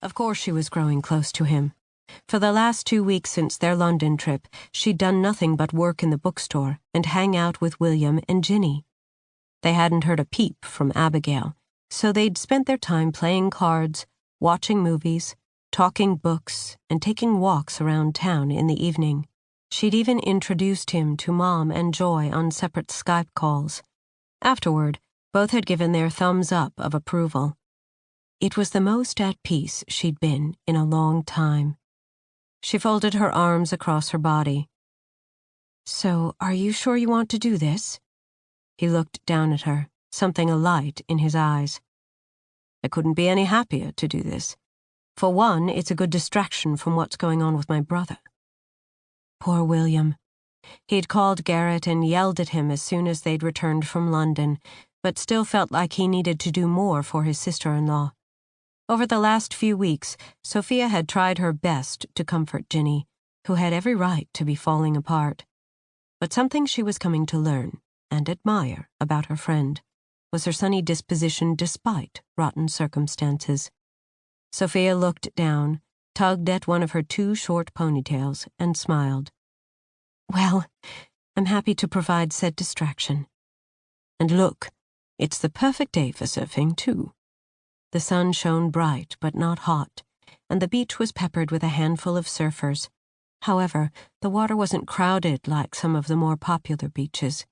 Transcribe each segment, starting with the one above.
Of course she was growing close to him. For the last 2 weeks since their London trip, she'd done nothing but work in the bookstore and hang out with William and Ginny. They hadn't heard a peep from Abigail, so they'd spent their time playing cards, watching movies, talking books, and taking walks around town in the evening. She'd even introduced him to Mom and Joy on separate Skype calls. Afterward, both had given their thumbs up of approval. It was the most at peace she'd been in a long time. She folded her arms across her body. "So, are you sure you want to do this?" He looked down at her, something alight in his eyes. "I couldn't be any happier to do this. For one, it's a good distraction from what's going on with my brother." Poor William. He'd called Garrett and yelled at him as soon as they'd returned from London, but still felt like he needed to do more for his sister-in-law. Over the last few weeks, Sophia had tried her best to comfort Ginny, who had every right to be falling apart. But something she was coming to learn and admire about her friend was her sunny disposition despite rotten circumstances. Sophia looked down, tugged at one of her 2 short ponytails, and smiled. "Well, I'm happy to provide said distraction. And look, it's the perfect day for surfing, too." The sun shone bright but not hot, and the beach was peppered with a handful of surfers. However, the water wasn't crowded like some of the more popular beaches.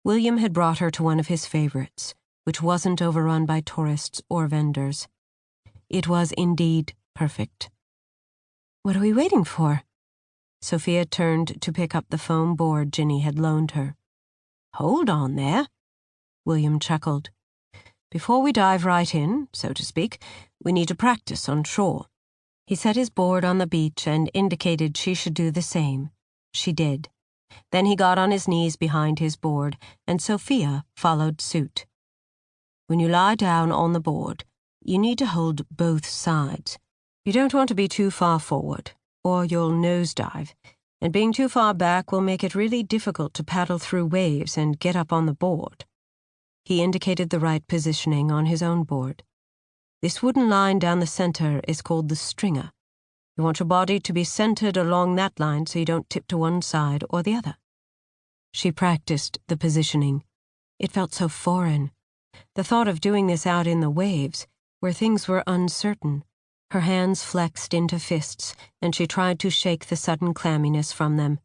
William had brought her to one of his favorites, which wasn't overrun by tourists or vendors. It was indeed perfect. "What are we waiting for?" Sophia turned to pick up the foam board Ginny had loaned her. "Hold on there," William chuckled. "Before we dive right in, so to speak, we need to practice on shore." He set his board on the beach and indicated she should do the same. She did. Then he got on his knees behind his board, and Sophia followed suit. "When you lie down on the board, you need to hold both sides. You don't want to be too far forward, or you'll nosedive, and being too far back will make it really difficult to paddle through waves and get up on the board." He indicated the right positioning on his own board. "This wooden line down the center is called the stringer. You want your body to be centered along that line so you don't tip to one side or the other." She practiced the positioning. It felt so foreign. The thought of doing this out in the waves, where things were uncertain. Her hands flexed into fists, and she tried to shake the sudden clamminess from them.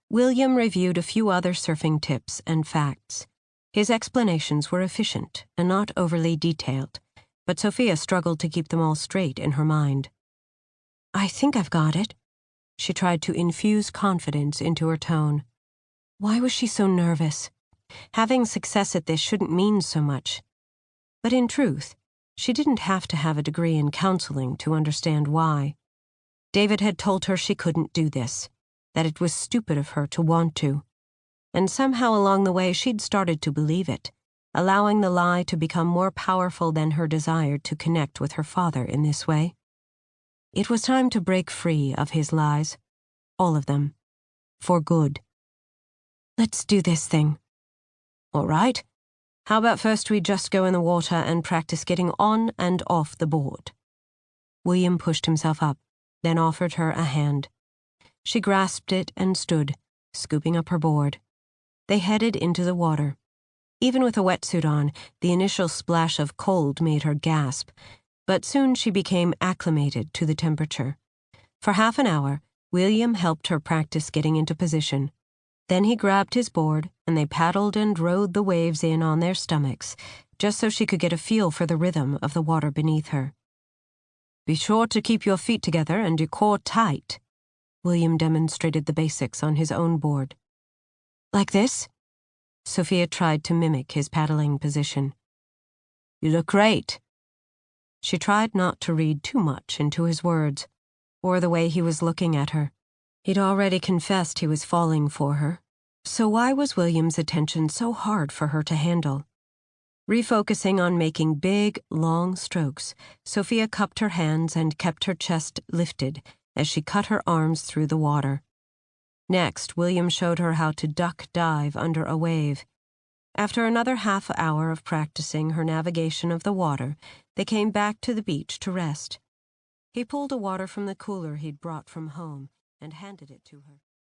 William reviewed a few other surfing tips and facts. His explanations were efficient and not overly detailed, but Sophia struggled to keep them all straight in her mind. "I think I've got it." She tried to infuse confidence into her tone. Why was she so nervous? Having success at this shouldn't mean so much. But in truth, she didn't have to have a degree in counseling to understand why. David had told her she couldn't do this, that it was stupid of her to want to. And somehow along the way she'd started to believe it, allowing the lie to become more powerful than her desire to connect with her father in this way. It was time to break free of his lies. All of them. For good. "Let's do this thing." "All right. How about first we just go in the water and practice getting on and off the board?" William pushed himself up, then offered her a hand. She grasped it and stood, scooping up her board. They headed into the water. Even with a wetsuit on, the initial splash of cold made her gasp, but soon she became acclimated to the temperature. For half an hour, William helped her practice getting into position. Then he grabbed his board, and they paddled and rode the waves in on their stomachs, just so she could get a feel for the rhythm of the water beneath her. "Be sure to keep your feet together and your core tight." William demonstrated the basics on his own board. "Like this?" Sophia tried to mimic his paddling position. "You look great." She tried not to read too much into his words, or the way he was looking at her. He'd already confessed he was falling for her, so why was William's attention so hard for her to handle? Refocusing on making big, long strokes, Sophia cupped her hands and kept her chest lifted as she cut her arms through the water. Next, William showed her how to duck dive under a wave. After another half hour of practicing her navigation of the water, they came back to the beach to rest. He pulled a water from the cooler he'd brought from home and handed it to her.